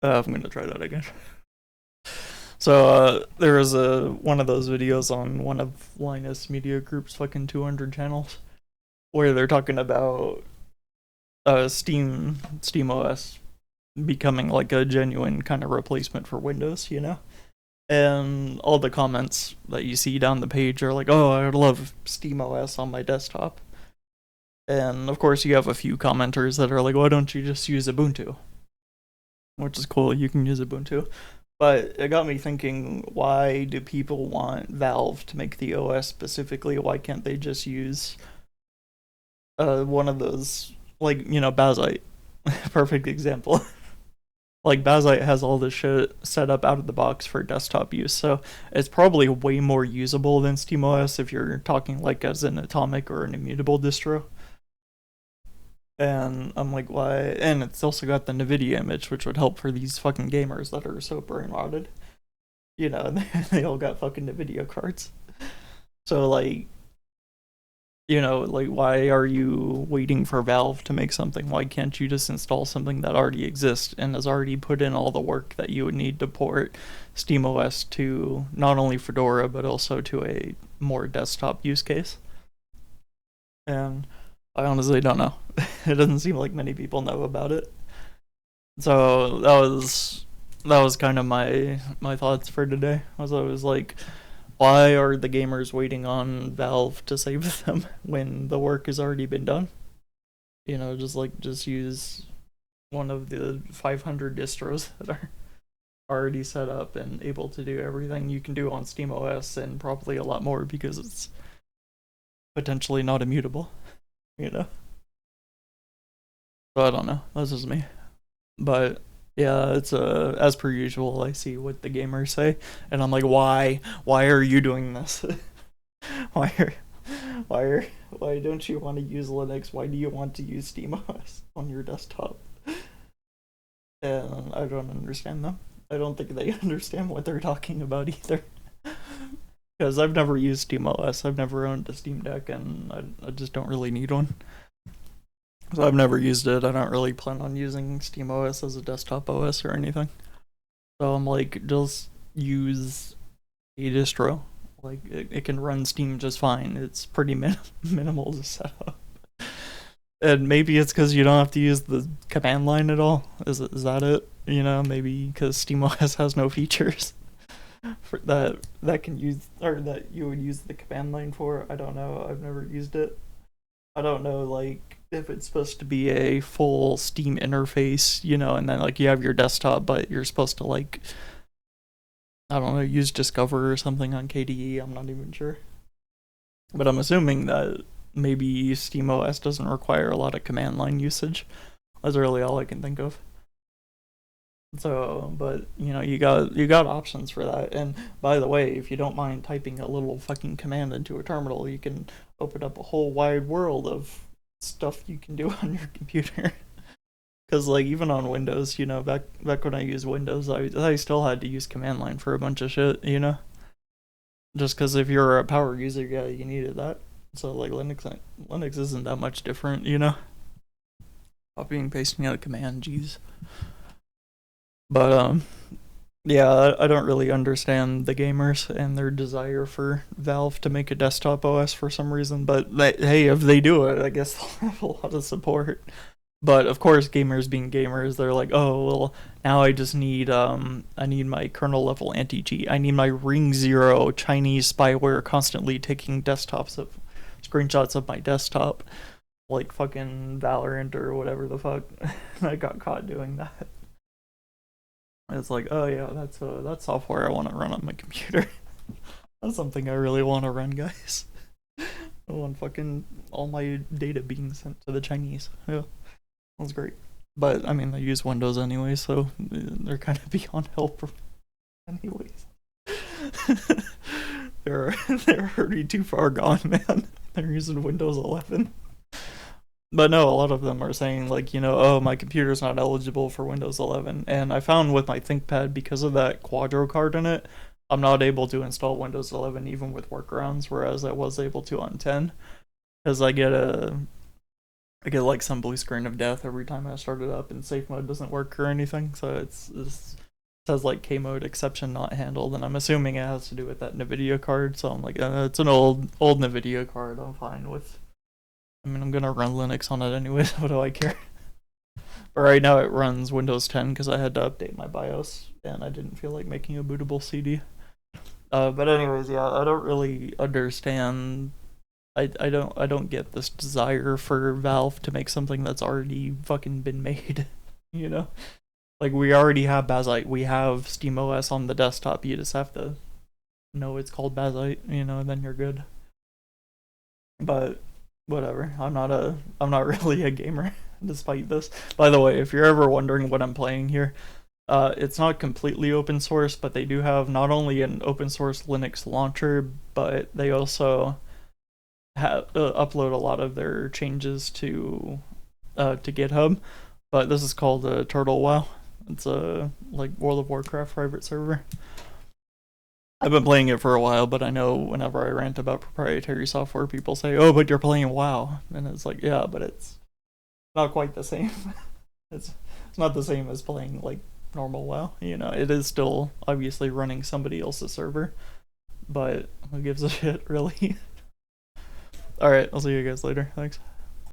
I'm gonna try that again. So there was one of those videos on one of Linus Media Group's fucking 200 channels where they're talking about SteamOS becoming like a genuine kind of replacement for Windows, you know? And all the comments that you see down the page are like, "Oh, I love SteamOS on my desktop." And of course, you have a few commenters that are like, "Why don't you just use Ubuntu?" Which is cool. You can use Ubuntu. But it got me thinking, why do people want Valve to make the OS specifically? Why can't they just use one of those, like, bazzite? Perfect example. Like, bazzite has all this shit set up out of the box for desktop use, so it's probably way more usable than SteamOS if you're talking like as an atomic or an immutable distro. And I'm like, why? And it's also got the NVIDIA image, which would help for these fucking gamers that are so brain rotted. You know, they all got fucking NVIDIA cards. So, like, like, why are you waiting for Valve to make something? Why can't you just install something that already exists and has already put in all the work that you would need to port SteamOS to not only Fedora, but also to a more desktop use case? And I honestly don't know. It doesn't seem like many people know about it. So that was kind of my thoughts for today. Was I was like, why are the gamers waiting on Valve to save them when the work has already been done? Just use one of the 500 distros that are already set up and able to do everything you can do on SteamOS and probably a lot more because it's potentially not immutable, you know? So I don't know. That's just me. But yeah, it's as per usual. I see what the gamers say, and I'm like, why? Why are you doing this? why are, why don't you want to use Linux? Why do you want to use SteamOS on your desktop? And I don't understand them. I don't think they understand what they're talking about either. Because I've never used SteamOS. I've never owned a Steam Deck, and I just don't really need one. So I've never used it. I don't really plan on using SteamOS as a desktop OS or anything. So I'm like, just use a distro. Like, it can run Steam just fine. It's pretty minimal to set up. And maybe it's because you don't have to use the command line at all. Is that it? Maybe because SteamOS has no features for that can use or that you would use the command line for. I don't know. I've never used it. I don't know, like, if it's supposed to be a full Steam interface, and then like you have your desktop, but you're supposed to, like, I don't know, use Discover or something on KDE. I'm not even sure, but I'm assuming that maybe SteamOS doesn't require a lot of command line usage. That's really all I can think of. So, but you got options for that. And by the way, if you don't mind typing a little fucking command into a terminal, you can open up a whole wide world of stuff you can do on your computer. Because, like, even on Windows, back when I used Windows, I still had to use command line for a bunch of shit. Just because if you're a power user, yeah, you needed that. So, like, Linux isn't that much different. Copying and pasting out a command, jeez. But yeah, I don't really understand the gamers and their desire for Valve to make a desktop OS for some reason. But hey, if they do it, I guess they'll have a lot of support. But of course, gamers being gamers, they're like, oh well, now I just need I need my kernel level anti cheat. I need my Ring Zero Chinese spyware constantly taking desktops of screenshots of my desktop, like fucking Valorant or whatever the fuck. I got caught doing that. It's like, oh yeah, that's software I want to run on my computer. That's something I really want to run, guys. I want fucking all my data being sent to the Chinese. Yeah, that's great. But I mean, I use Windows anyway, so they're kind of beyond help, anyways. they're already too far gone, man. They're using Windows 11. But no, a lot of them are saying, like, oh, my computer's not eligible for Windows 11. And I found with my ThinkPad, because of that Quadro card in it, I'm not able to install Windows 11 even with workarounds, whereas I was able to on 10. Because I get I get like some blue screen of death every time I start it up, and safe mode doesn't work or anything. So it says like K mode exception not handled, and I'm assuming it has to do with that NVIDIA card. So I'm like, it's an old NVIDIA card. I'm fine with. I mean, I'm gonna run Linux on it anyways. What do I care? But right now it runs Windows 10 because I had to update my BIOS and I didn't feel like making a bootable CD. But anyways, yeah, I don't really understand. I don't get this desire for Valve to make something that's already fucking been made. You know, like we already have bazzite, we have SteamOS on the desktop. You just have to know it's called bazzite, you know, and then you're good. But whatever. I'm not really a gamer despite this. By the way, if you're ever wondering what I'm playing here, it's not completely open source, but they do have not only an open source Linux launcher, but they also have upload a lot of their changes to GitHub. But this is called Turtle WoW. It's a like World of Warcraft private server. I've been playing it for a while, but I know whenever I rant about proprietary software, people say, "Oh, but you're playing WoW," and it's like, yeah, but it's not quite the same. It's not the same as playing like normal WoW. You know, it is still obviously running somebody else's server, but who gives a shit, really? All right, I'll see you guys later. Thanks.